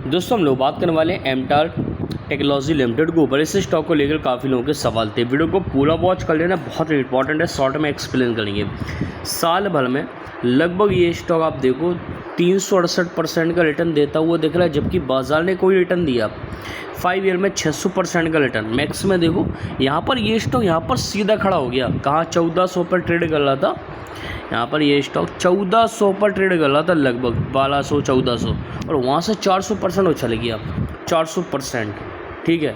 दोस्तों हम लोग बात करने वाले हैं एमटार टेक्नोलॉजी लिमिटेड के ऊपर। इस स्टॉक को लेकर काफ़ी लोगों के सवाल थे। वीडियो को पूरा वॉच कर लेना, बहुत इंपॉर्टेंट है। शॉर्ट में एक्सप्लेन करेंगे। साल भर में लगभग ये स्टॉक आप देखो 368% का रिटर्न देता हुआ दिख रहा है, जबकि बाजार ने कोई रिटर्न दिया 5 ईयर में 600% का रिटर्न। मैक्स में देखो यहाँ पर ये स्टॉक यहाँ पर सीधा खड़ा हो गया। कहाँ 1400 पर ट्रेड कर रहा था, यहाँ पर ये स्टॉक 1400 पर ट्रेड कर रहा था, लगभग 1200 1400, और वहाँ से 400% उछल गया, 400%। ठीक है,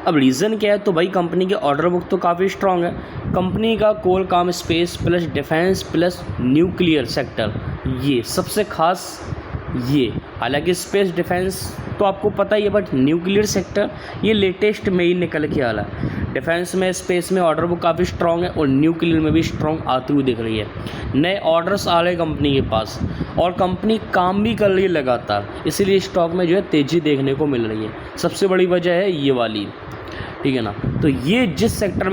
अब रीज़न क्या है? तो भाई कंपनी के ऑर्डर बुक तो काफ़ी स्ट्रांग है। कंपनी का कोल काम space plus defence plus nuclear sector, ये सबसे खास। ये हालांकि स्पेस डिफेंस तो आपको पता ही है, बट न्यूक्लियर सेक्टर ये लेटेस्ट में ही निकल के आ रहा है। डिफेंस में स्पेस में ऑर्डर बुक काफ़ी स्ट्रांग है और न्यूक्लियर में भी स्ट्रांग आती हुई दिख रही है। नए ऑर्डर्स आ रहे हैं कंपनी के पास और कंपनी काम भी कर रही है लगातार, इसीलिए स्टॉक में जो है तेज़ी देखने को मिल रही है। सबसे बड़ी वजह है ये वाली, ठीक है ना। तो ये जिस सेक्टर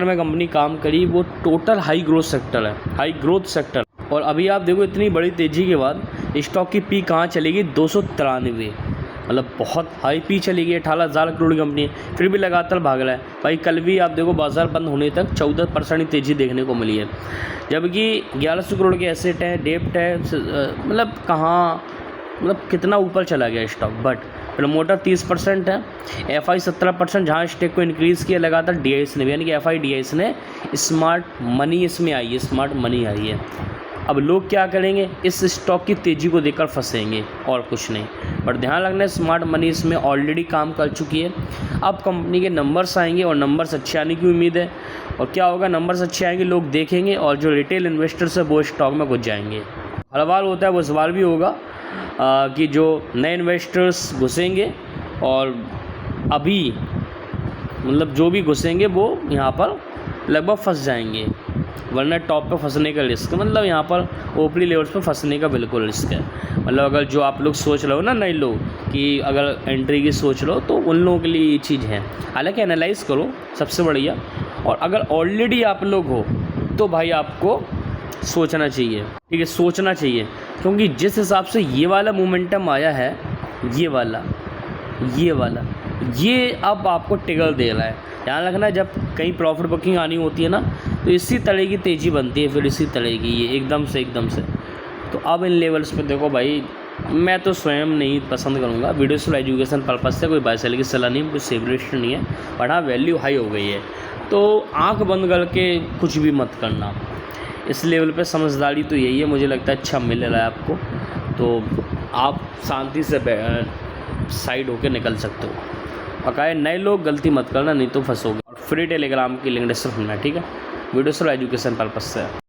में कंपनी काम करी वो टोटल हाई ग्रोथ सेक्टर है, हाई ग्रोथ सेक्टर। और अभी आप देखो इतनी बड़ी तेज़ी के बाद स्टॉक की पी कहाँ चलेगी? 293, मतलब बहुत हाई पी चली गई। 18,000 करोड़ की कंपनी है, फिर भी लगातार भाग रहा है भाई। कल भी आप देखो बाजार बंद होने तक 14% ही तेज़ी देखने को मिली है, जबकि 1100 करोड़ के एसेट है, डेप्ट है, मतलब कहाँ, मतलब कितना ऊपर चला गया स्टॉक। बट प्रमोटर 30% है, एफआई 17%, जहाँ स्टेक को इंक्रीज़ किया लगातार डीआईएस ने भी, यानी कि एफआई डीआईएस ने स्मार्ट मनी इसमें आई है, स्मार्ट मनी आई है। अब लोग क्या करेंगे? इस स्टॉक की तेज़ी को देखकर फंसेंगे और कुछ नहीं। पर ध्यान रखना, स्मार्ट मनी इसमें ऑलरेडी काम कर चुकी है। अब कंपनी के नंबर्स आएंगे और नंबर्स अच्छे आने की उम्मीद है। और क्या होगा? नंबर्स अच्छे आएंगे, लोग देखेंगे और जो रिटेल इन्वेस्टर्स है वो स्टॉक में घुस जाएंगे। हर बार होता है, वो सवाल भी होगा कि जो नए इन्वेस्टर्स घुसेंगे और अभी मतलब जो भी घुसेंगे वो यहाँ पर लगभग फंस जाएंगे, वरना टॉप पे फंसने का रिस्क, मतलब यहाँ पर ओपरी लेवल्स पे फंसने का बिल्कुल रिस्क है। मतलब अगर जो आप लोग सोच रहे हो ना, नए लोग कि अगर एंट्री की सोच लो, तो उन लोगों के लिए ये चीज़ है। हालांकि एनालाइज़ करो सबसे बढ़िया। और अगर ऑलरेडी आप लोग हो तो भाई आपको सोचना चाहिए, ठीक है, सोचना चाहिए। क्योंकि जिस हिसाब से ये वाला मोमेंटम आया है, ये वाला ये अब आपको टिगर दे रहा है। ध्यान रखना, जब कहीं प्रॉफिट बुकिंग आनी होती है ना, तो इसी तरह की तेज़ी बनती है, फिर इसी तरह की ये एकदम से। तो अब इन लेवल्स पे देखो भाई, मैं तो स्वयं नहीं पसंद करूँगा। वीडियो सिर्फ एजुकेशन पर्पज़ से, कोई बाय सेल की सलाह नहीं, कोई सेलिब्रेशन नहीं है। बट हाँ, वैल्यू हाई हो गई है तो आँख बंद करके कुछ भी मत करना। इस लेवल पे समझदारी तो यही है, मुझे लगता है अच्छा मिल रहा है आपको, तो आप शांति से साइड होकर निकल सकते हो। पकाए नए लोग गलती मत करना, नहीं तो फंसोगे। और फ्री टेलीग्राम की लिंक डिस्क्रिप्शन में, ठीक है। वीडियो सिर्फ एजुकेशन पर्पज़ से है।